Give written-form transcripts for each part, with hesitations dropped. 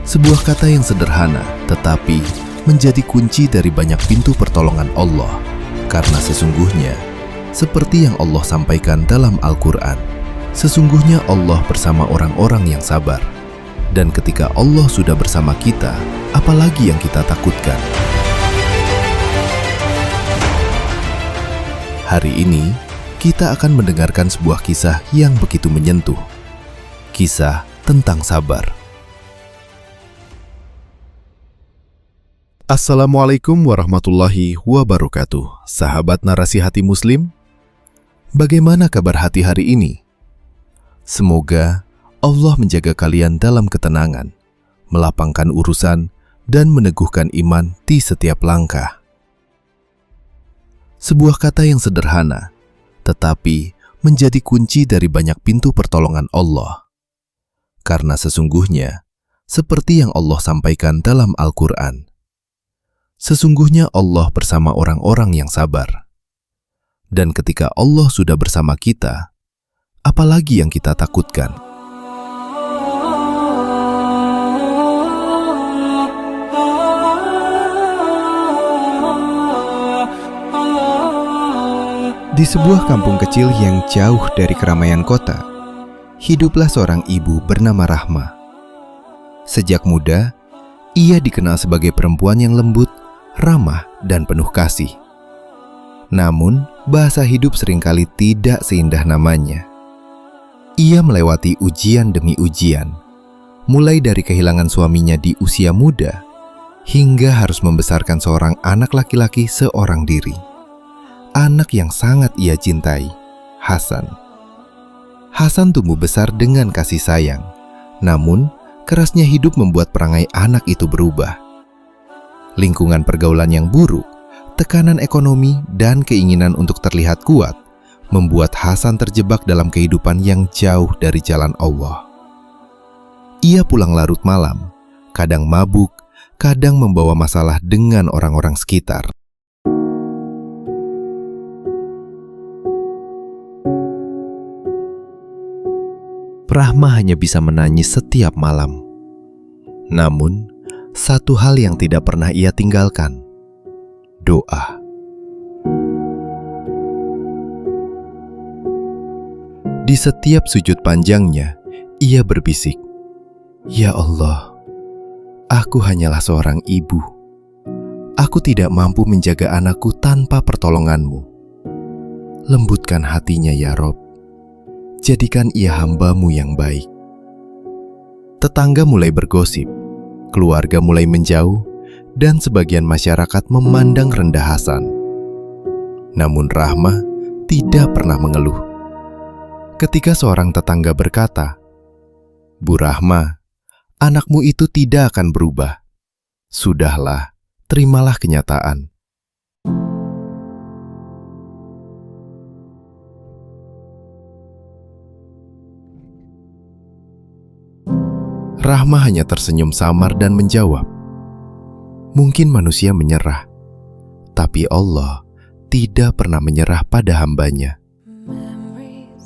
Sebuah kata yang sederhana, tetapi menjadi kunci dari banyak pintu pertolongan Allah. Karena sesungguhnya, seperti yang Allah sampaikan dalam Al-Quran, sesungguhnya Allah bersama orang-orang yang sabar. Dan ketika Allah sudah bersama kita, apalagi yang kita takutkan? Hari ini, kita akan mendengarkan sebuah kisah yang begitu menyentuh. Kisah tentang sabar. Assalamualaikum warahmatullahi wabarakatuh. Sahabat Narasi Hati Muslim, bagaimana kabar hati hari ini? Semoga Allah menjaga kalian dalam ketenangan, melapangkan urusan, dan meneguhkan iman di setiap langkah. Sebuah kata yang sederhana, tetapi menjadi kunci dari banyak pintu pertolongan Allah. Karena sesungguhnya, seperti yang Allah sampaikan dalam Al-Quran, sesungguhnya Allah bersama orang-orang yang sabar. Dan ketika Allah sudah bersama kita, apalagi yang kita takutkan? Di sebuah kampung kecil yang jauh dari keramaian kota, hiduplah seorang ibu bernama Rahma. Sejak muda, ia dikenal sebagai perempuan yang lembut, ramah, dan penuh kasih. Namun, bahasa hidup seringkali tidak seindah namanya. Ia melewati ujian demi ujian, mulai dari kehilangan suaminya di usia muda, hingga harus membesarkan seorang anak laki-laki seorang diri. Anak yang sangat ia cintai, Hasan. Hasan tumbuh besar dengan kasih sayang, namun kerasnya hidup membuat perangai anak itu berubah. Lingkungan pergaulan yang buruk, tekanan ekonomi, dan keinginan untuk terlihat kuat membuat Hasan terjebak dalam kehidupan yang jauh dari jalan Allah. Ia pulang larut malam, kadang mabuk, kadang membawa masalah dengan orang-orang sekitar. Rahma hanya bisa menangis setiap malam. Namun, satu hal yang tidak pernah ia tinggalkan, doa. Di setiap sujud panjangnya, ia berbisik, "Ya Allah, aku hanyalah seorang ibu. Aku tidak mampu menjaga anakku tanpa pertolongan-Mu. Lembutkan hatinya ya Rob. Jadikan ia hamba-Mu yang baik." Tetangga mulai bergosip, keluarga mulai menjauh, dan sebagian masyarakat memandang rendah Hasan. Namun Rahma tidak pernah mengeluh. Ketika seorang tetangga berkata, "Bu Rahma, anakmu itu tidak akan berubah. Sudahlah, terimalah kenyataan." Rahma hanya tersenyum samar dan menjawab, "Mungkin manusia menyerah, tapi Allah tidak pernah menyerah pada hambanya."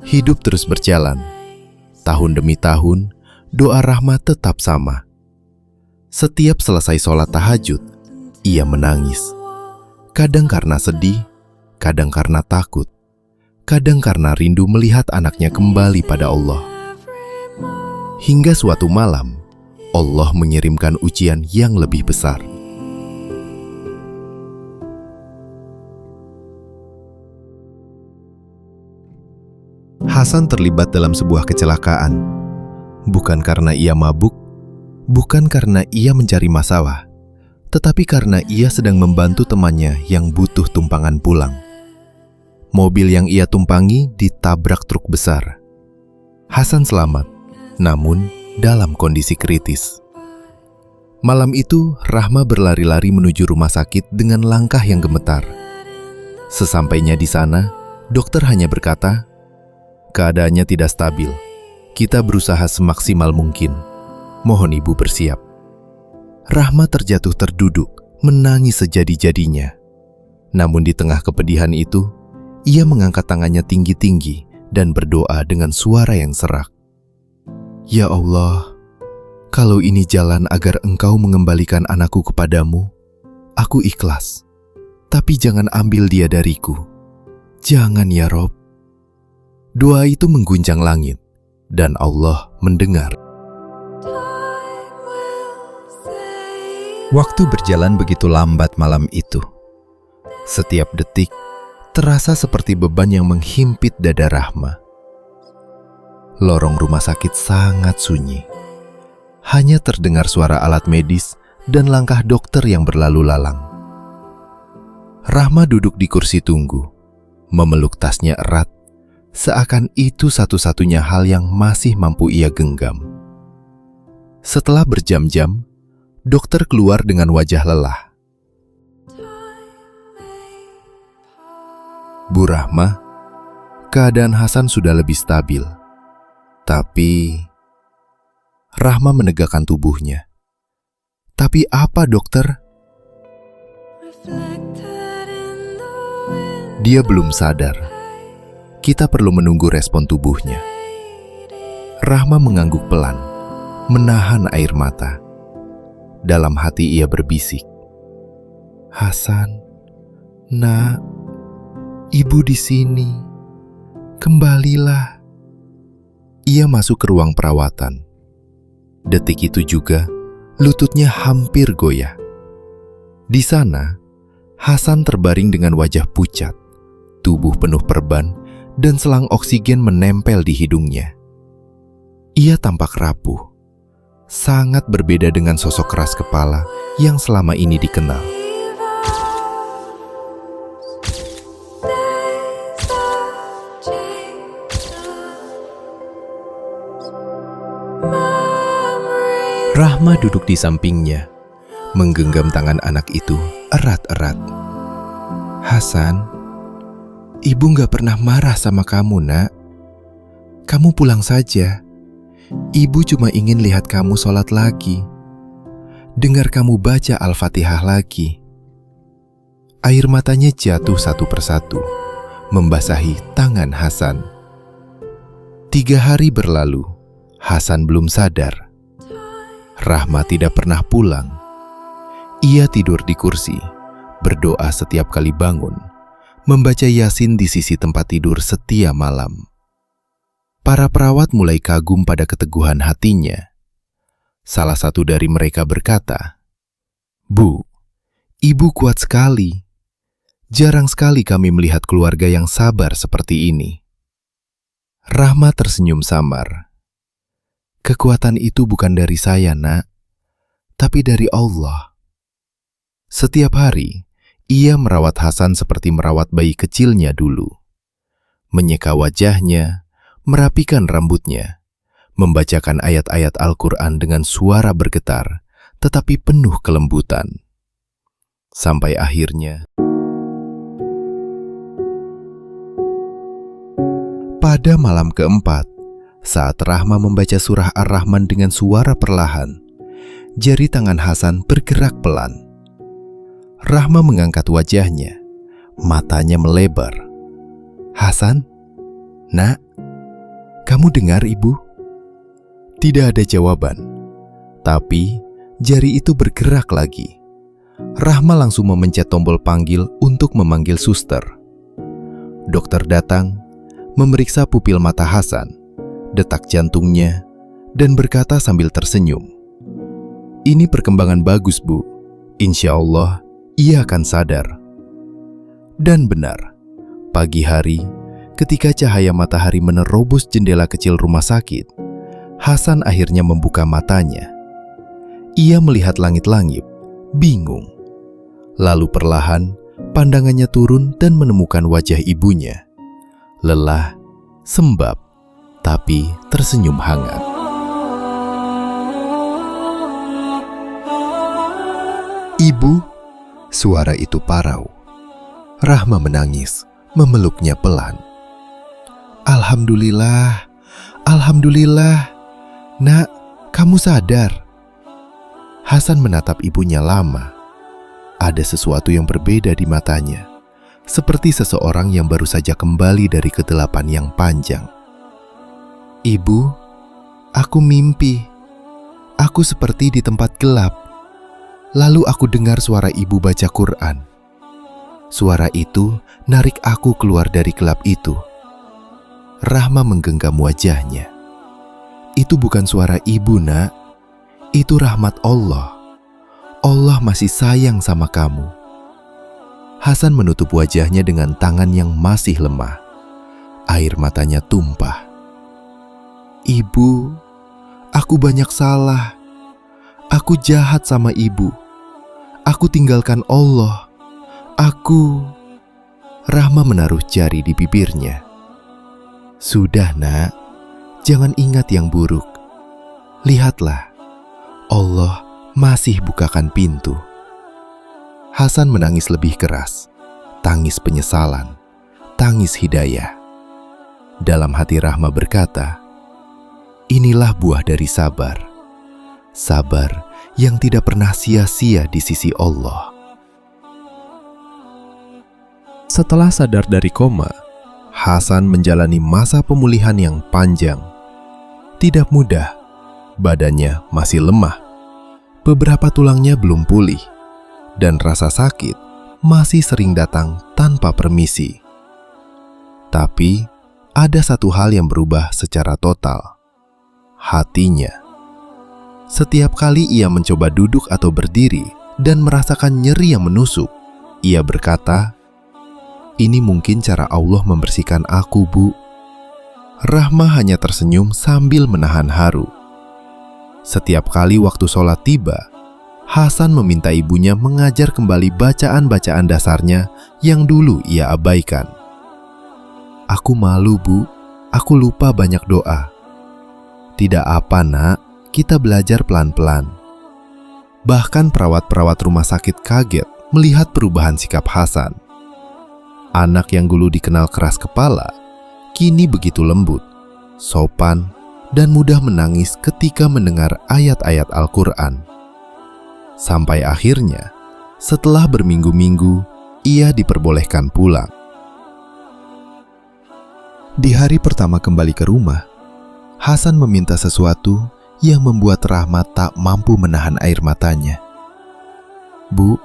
Hidup terus berjalan. Tahun demi tahun, doa Rahma tetap sama. Setiap selesai sholat tahajud, ia menangis. Kadang karena sedih, kadang karena takut, kadang karena rindu melihat anaknya kembali pada Allah. Hingga suatu malam, Allah mengirimkan ujian yang lebih besar. Hasan terlibat dalam sebuah kecelakaan, bukan karena ia mabuk, bukan karena ia mencari masalah, tetapi karena ia sedang membantu temannya yang butuh tumpangan pulang. Mobil yang ia tumpangi ditabrak truk besar. Hasan selamat, namun dalam kondisi kritis. Malam itu, Rahma berlari-lari menuju rumah sakit dengan langkah yang gemetar. Sesampainya di sana, dokter hanya berkata, "Keadaannya tidak stabil. Kita berusaha semaksimal mungkin. Mohon ibu bersiap." Rahma terjatuh terduduk, menangis sejadi-jadinya. Namun di tengah kepedihan itu, ia mengangkat tangannya tinggi-tinggi dan berdoa dengan suara yang serak. "Ya Allah, Kalau ini jalan agar engkau mengembalikan anakku kepadamu, aku ikhlas. Tapi jangan ambil dia dariku. Jangan ya Rob. Doa itu mengguncang langit, dan Allah mendengar. Waktu berjalan begitu lambat malam itu. Setiap detik terasa seperti beban yang menghimpit dada Rahma. Lorong rumah sakit sangat sunyi. Hanya terdengar suara alat medis dan langkah dokter yang berlalu lalang. Rahma duduk di kursi tunggu, memeluk tasnya erat, seakan itu satu-satunya hal yang masih mampu ia genggam. Setelah berjam-jam, dokter keluar dengan wajah lelah. Bu Rahma, keadaan Hasan sudah lebih stabil. Tapi Rahma menegakkan tubuhnya. Tapi apa dokter? Dia belum sadar. Kita perlu menunggu respon tubuhnya. Rahma mengangguk pelan, menahan air mata. Dalam hati ia berbisik, Hasan, nak, ibu di sini. Kembalilah. Ia masuk ke ruang perawatan. Detik itu juga, lututnya hampir goyah. Di sana, Hasan terbaring dengan wajah pucat, tubuh penuh perban, dan selang oksigen menempel di hidungnya. Ia tampak rapuh, sangat berbeda dengan sosok keras kepala yang selama ini dikenal. Rahma duduk di sampingnya, menggenggam tangan anak itu erat-erat. Hasan, ibu gak pernah marah sama kamu, nak. Kamu pulang saja. Ibu cuma ingin lihat kamu sholat lagi, dengar kamu baca Al-Fatihah lagi. Air matanya jatuh satu persatu, membasahi tangan Hasan. 3 hari berlalu, Hasan belum sadar. Rahma tidak pernah pulang. Ia tidur di kursi, berdoa setiap kali bangun, membaca Yasin di sisi tempat tidur setiap malam. Para perawat mulai kagum pada keteguhan hatinya. Salah satu dari mereka berkata, "Bu, ibu kuat sekali. Jarang sekali kami melihat keluarga yang sabar seperti ini." Rahma tersenyum samar. Kekuatan itu bukan dari saya, nak, tapi dari Allah. Setiap hari, ia merawat Hasan seperti merawat bayi kecilnya dulu. Menyeka wajahnya, merapikan rambutnya, membacakan ayat-ayat Al-Quran dengan suara bergetar, tetapi penuh kelembutan. Sampai akhirnya, pada malam keempat, saat Rahma membaca surah Ar-Rahman dengan suara perlahan, jari tangan Hasan bergerak pelan. Rahma mengangkat wajahnya, matanya melebar. "Hasan, nak, kamu dengar ibu?" Tidak ada jawaban, tapi jari itu bergerak lagi. Rahma langsung memencet tombol panggil untuk memanggil suster. Dokter datang, memeriksa pupil mata Hasan, detak jantungnya, dan berkata sambil tersenyum, "Ini perkembangan bagus, Bu. Insya Allah, ia akan sadar." Dan benar, pagi hari, ketika cahaya matahari menerobos jendela kecil rumah sakit, Hasan akhirnya membuka matanya. Ia melihat langit-langit, bingung. Lalu perlahan, pandangannya turun dan menemukan wajah ibunya. Lelah, sembab, tapi tersenyum hangat. "Ibu," suara itu parau. Rahma menangis, memeluknya pelan. "Alhamdulillah, alhamdulillah. Nak, kamu sadar." Hasan menatap ibunya lama. Ada sesuatu yang berbeda di matanya, seperti seseorang yang baru saja kembali dari kegelapan yang panjang. "Ibu, aku mimpi. Aku Aku seperti di tempat gelap. Lalu aku dengar suara ibu baca Quran. Suara itu narik aku keluar dari gelap itu. Rahma menggenggam wajahnya. Itu bukan suara ibu, Nak. Itu rahmat Allah. Allah masih sayang sama kamu. Hasan menutup wajahnya dengan tangan yang masih lemah. Air matanya tumpah. Ibu, aku banyak salah. Aku jahat sama ibu. Aku tinggalkan Allah. Rahma menaruh jari di bibirnya. Sudah, Nak. Jangan ingat yang buruk. Lihatlah, Allah masih bukakan pintu. Hasan menangis lebih keras. Tangis penyesalan. Tangis hidayah. Dalam hati Rahma berkata, inilah buah dari sabar. Sabar yang tidak pernah sia-sia di sisi Allah. Setelah sadar dari koma, Hasan menjalani masa pemulihan yang panjang. Tidak mudah, badannya masih lemah. Beberapa tulangnya belum pulih, dan rasa sakit masih sering datang tanpa permisi. Tapi, ada satu hal yang berubah secara total. Hatinya. Setiap kali ia mencoba duduk atau berdiri dan merasakan nyeri yang menusuk, ia berkata, ini mungkin cara Allah membersihkan aku, Bu. Rahma hanya tersenyum sambil menahan haru. Setiap kali waktu sholat tiba, Hasan meminta ibunya mengajar kembali bacaan-bacaan dasarnya yang dulu ia abaikan. Aku malu, Bu. Aku lupa banyak doa. Tidak apa, Nak. Kita belajar pelan-pelan. Bahkan perawat-perawat rumah sakit kaget melihat perubahan sikap Hasan. Anak yang dulu dikenal keras kepala, kini begitu lembut, sopan, dan mudah menangis ketika mendengar ayat-ayat Al-Quran. Sampai akhirnya, setelah berminggu-minggu, ia diperbolehkan pulang. Di hari pertama kembali ke rumah, Hasan meminta sesuatu yang membuat Rahma tak mampu menahan air matanya. Bu,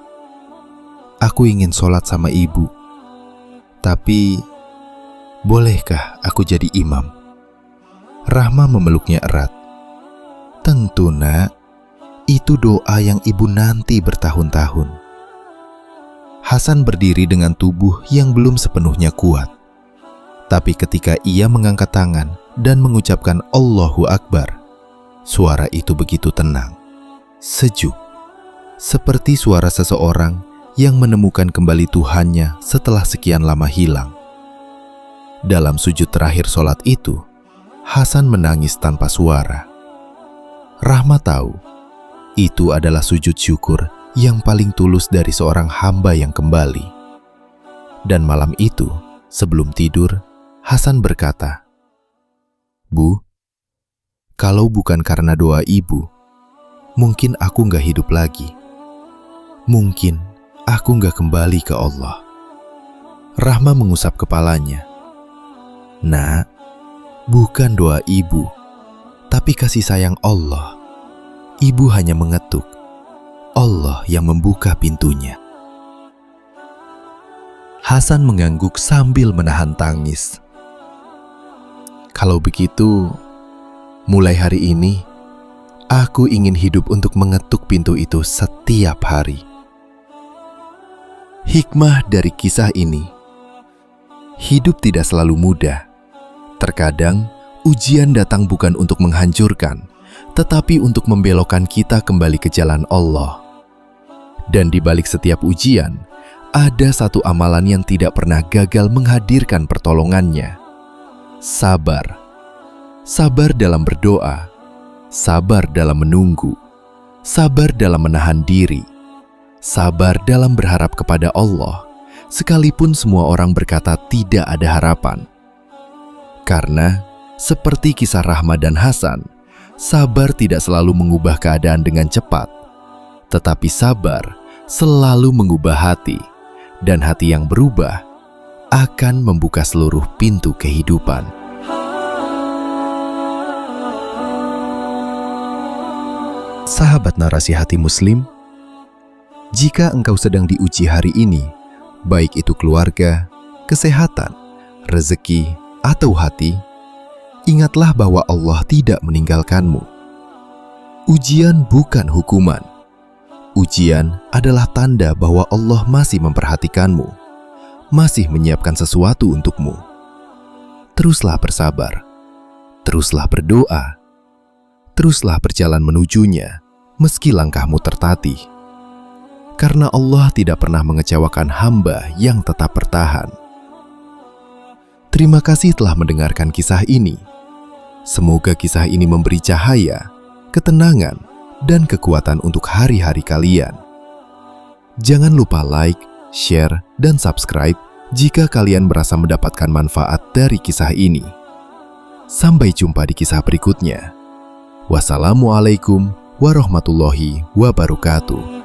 aku ingin sholat sama ibu. Tapi, bolehkah aku jadi imam? Rahma memeluknya erat. Tentu, Nak. Itu doa yang ibu nanti bertahun-tahun. Hasan berdiri dengan tubuh yang belum sepenuhnya kuat. Tapi ketika ia mengangkat tangan dan mengucapkan Allahu Akbar, suara itu begitu tenang, sejuk, seperti suara seseorang yang menemukan kembali Tuhannya setelah sekian lama hilang. Dalam sujud terakhir sholat itu, Hasan menangis tanpa suara. Rahma tahu, itu adalah sujud syukur yang paling tulus dari seorang hamba yang kembali. Dan malam itu, sebelum tidur, Hasan berkata, Bu, kalau bukan karena doa ibu, mungkin aku gak hidup lagi. Mungkin aku gak kembali ke Allah. Rahma mengusap kepalanya. Nak, bukan doa ibu, tapi kasih sayang Allah. Ibu hanya mengetuk. Allah yang membuka pintunya. Hasan mengangguk sambil menahan tangis. Kalau begitu, mulai hari ini, aku ingin hidup untuk mengetuk pintu itu setiap hari. Hikmah dari kisah ini, hidup tidak selalu mudah. Terkadang, ujian datang bukan untuk menghancurkan, tetapi untuk membelokkan kita kembali ke jalan Allah. Dan di balik setiap ujian, ada satu amalan yang tidak pernah gagal menghadirkan pertolongannya. Sabar. Sabar dalam berdoa, sabar dalam menunggu, sabar dalam menahan diri, sabar dalam berharap kepada Allah, sekalipun semua orang berkata tidak ada harapan. Karena, seperti kisah Rahma dan Hasan, sabar tidak selalu mengubah keadaan dengan cepat, tetapi sabar selalu mengubah hati, dan hati yang berubah akan membuka seluruh pintu kehidupan. Sahabat Narasi Hati Muslim, jika engkau sedang diuji hari ini, baik itu keluarga, kesehatan, rezeki, atau hati, ingatlah bahwa Allah tidak meninggalkanmu. Ujian bukan hukuman. Ujian adalah tanda bahwa Allah masih memperhatikanmu, masih menyiapkan sesuatu untukmu. Teruslah bersabar, teruslah berdoa, teruslah berjalan menujunya, meski langkahmu tertatih. Karena Allah tidak pernah mengecewakan hamba yang tetap bertahan. Terima kasih telah mendengarkan kisah ini. Semoga kisah ini memberi cahaya, ketenangan, dan kekuatan untuk hari-hari kalian. Jangan lupa like, share, dan subscribe jika kalian merasa mendapatkan manfaat dari kisah ini. Sampai jumpa di kisah berikutnya. Wassalamualaikum warahmatullahi wabarakatuh.